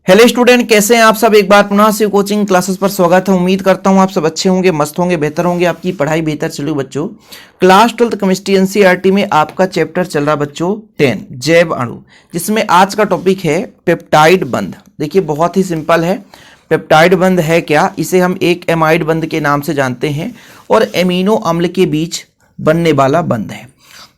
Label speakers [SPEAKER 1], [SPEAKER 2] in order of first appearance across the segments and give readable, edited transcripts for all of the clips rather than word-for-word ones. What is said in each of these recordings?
[SPEAKER 1] Hello student, कैसे हैं आप सब। एक बार पुनः से कोचिंग क्लासेस पर स्वागत है। उम्मीद करता हूं आप सब अच्छे होंगे, मस्त होंगे, बेहतर होंगे, आपकी पढ़ाई बेहतर चले। बच्चों, क्लास 12 केमिस्ट्री एनसीईआरटी में आपका चैप्टर चल रहा बच्चों 10 जैव अणु, जिसमें आज का टॉपिक है पेप्टाइड बंध। देखिए बहुत ही सिंपल है। पेप्टाइड बंध है क्या? इसे हम एक एमाइड बंध के नाम से जानते हैं और एमिनो अम्ल के बीच बनने वाला बंध है।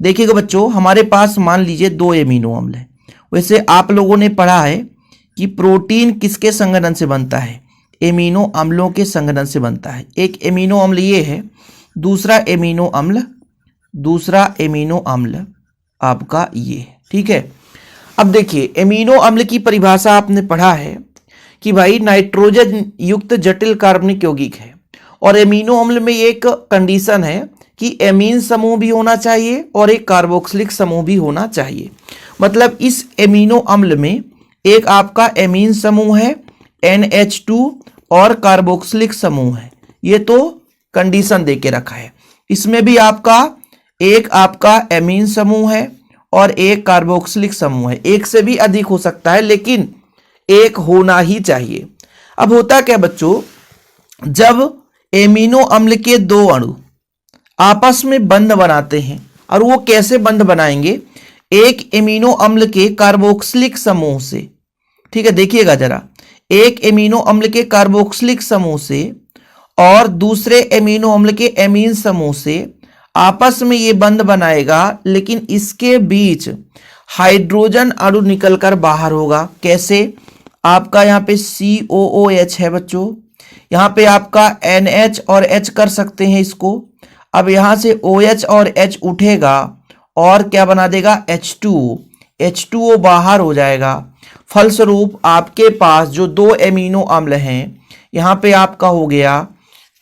[SPEAKER 1] देखिएगा बच्चों, हमारे पास मान लीजिए दो एमिनो अम्ल है। वैसे आप लोगों ने पढ़ा है कि प्रोटीन किसके संगठन से बनता है? एमिनो अम्लों के संगठन से बनता है। एक एमिनो अम्ल ये है, दूसरा एमिनो अम्ल आपका ये है। ठीक है। अब देखिए, एमिनो अम्ल की परिभाषा आपने पढ़ा है कि भाई नाइट्रोजन युक्त जटिल कार्बनिक यौगिक है। और एमिनो अम्ल में एक कंडीशन है कि एमीन समूह भी होना चाहिए और एक कार्बोक्सिलिक समूह भी होना चाहिए। मतलब इस एमिनो अम्ल में एक आपका एमीन समूह है NH2 और कार्बोक्सिलिक समूह है। ये तो कंडीशन दे के रखा है। इसमें भी एक आपका एमीन समूह है और एक कार्बोक्सिलिक समूह है। एक से भी अधिक हो सकता है, लेकिन एक होना ही चाहिए। अब होता क्या बच्चों, जब एमिनो अम्ल के दो अणु आपस में बंध बनाते हैं, और वो कैसे बंध बनाएंगे? एक एमिनो अम्ल के कार्बोक्सिलिक समूह से, ठीक है, देखिएगा जरा, एक एमिनो अम्ल के कार्बोक्सिलिक समूह से और दूसरे एमिनो अम्ल के एमीन समूह से आपस में ये बंध बनाएगा, लेकिन इसके बीच हाइड्रोजन अणु निकलकर बाहर होगा। कैसे? आपका यहाँ पे COOH है बच्चों, यहाँ पे आपका NH और H कर सकते हैं इसको। अब यहाँ से OH और H उठेगा और क्या बना देगा? H2O बाहर हो जाएगा। फलस्वरूप आपके पास जो दो एमिनो अम्ल हैं, यहाँ पे आपका हो गया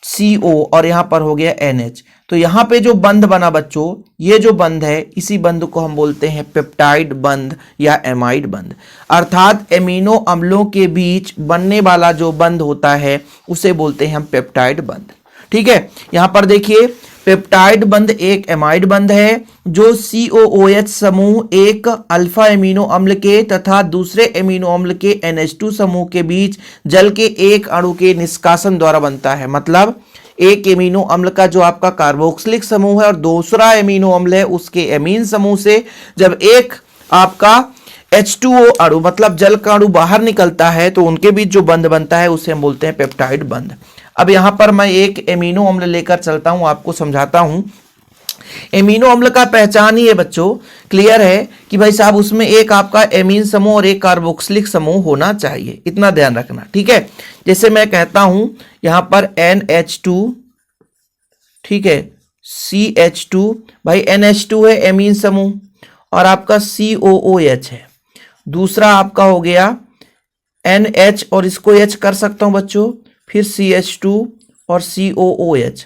[SPEAKER 1] CO और यहाँ पर हो गया NH। तो यहाँ पे जो बंध बना बच्चों, ये जो बंध है, इसी बंध को हम बोलते हैं पेप्टाइड बंध या एमाइड बंध। अर्थात एमिनो अम्लों के बीच बनने वाला जो बंध होता है उसे बोलते हैं हम पेप्टाइड बंध। ठीक है। यहाँ पर देखिए, पेप्टाइड बंध एक एमाइड बंध है जो COOH समूह एक अल्फा एमिनो अम्ल के तथा दूसरे एमिनो अम्ल के NH2 समूह के बीच जल के एक अणु के निष्कासन द्वारा बनता है। मतलब एक एमिनो अम्ल का जो आपका कार्बोक्सिलिक समूह है और दूसरा एमिनो अम्ल है उसके एमीन समूह से जब एक आपका H2O अणु मतलब जल का अणु बाहर निकलता है, तो उनके बीच जो बंध बनता है उसे हम बोलते हैं पेप्टाइड बंध। अब यहां पर मैं एक एमिनो अम्ल लेकर चलता हूं, आपको समझाता हूं। एमिनो अम्ल का पहचान ही है बच्चों, क्लियर है कि भाई साहब उसमें एक आपका एमीन समूह और एक कार्बोक्सिलिक समूह होना चाहिए, इतना ध्यान रखना। ठीक है। जैसे मैं कहता हूं यहां पर NH2, ठीक है, CH2, भाई NH2 है एमीन समूह और आपका COOH है। दूसरा आपका हो गया NH और इसको H कर सकता हूं बच्चों, फिर CH2 और COOH।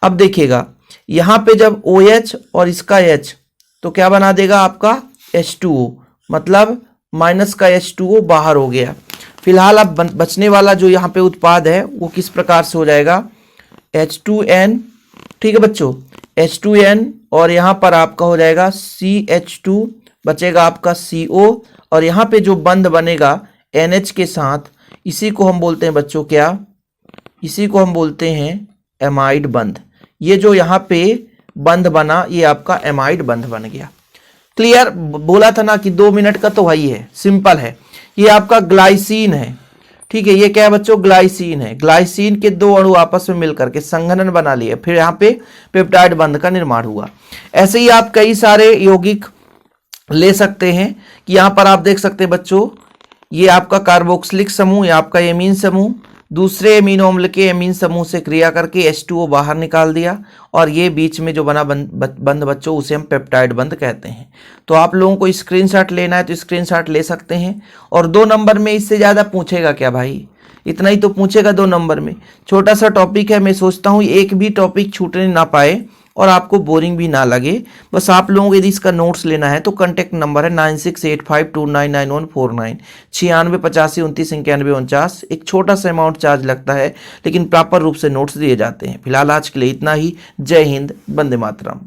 [SPEAKER 1] अब देखिएगा यहां पे जब OH और इसका H, तो क्या बना देगा आपका H2O, मतलब माइनस का H2O बाहर हो गया। फिलहाल अब बचने वाला जो यहाँ पे उत्पाद है वो किस प्रकार से हो जाएगा? H2N, ठीक है बच्चों, H2N और यहाँ पर आपका हो जाएगा CH2, बचेगा आपका CO और यहाँ पे जो बंध बनेगा NH के साथ, इसी को हम बोलते हैं बच्चों क्या? इसी को हम बोलते हैं एमाइड बंध। ये जो यहाँ पे बंध बना ये आपका एमाइड बंध बन गया। क्लियर? बोला था ना कि 2 मिनट का तो वही है, सिंपल है। ये आपका ग्लाइसिन है। ठीक है, ये क्या है बच्चों? ग्लाइसिन है। ग्लाइसिन के दो अणु आपस में मिलकर के संघनन बना लिए, फिर यहाँ पे पेप्टाइड बंध का निर्माण हुआ। ऐसे ही आप कई सारे यौगिक ले सकते हैं कि यहाँ पर आप देख सकते हैं बच्चों, ये आपका कार्बोक्सिलिक समूह, ये आपका एमीन समूह दूसरे एमिनो अम्ल के एमीन समूह से क्रिया करके H2O बाहर निकाल दिया और ये बीच में जो बना बंध बच्चों उसे हम पेप्टाइड बंध कहते हैं। तो आप लोगों को स्क्रीनशॉट लेना है तो स्क्रीनशॉट ले सकते हैं। और 2 नंबर में इससे ज़्यादा पूछेगा क्या भाई? इतना ही तो पूछेगा 2 नंबर में। छोटा सा टॉपिक है, मैं सोचता हूँ एक भी टॉपिक छूटने ना पाए और आपको बोरिंग भी ना लगे। बस आप लोगों को यदि इसका नोट्स लेना है तो कॉन्टैक्ट नंबर है 9685299149, 9685292949। एक छोटा सा अमाउंट चार्ज लगता है, लेकिन प्रॉपर रूप से नोट्स दिए जाते हैं। फिलहाल आज के लिए इतना ही। जय हिंद, वंदे मातरम।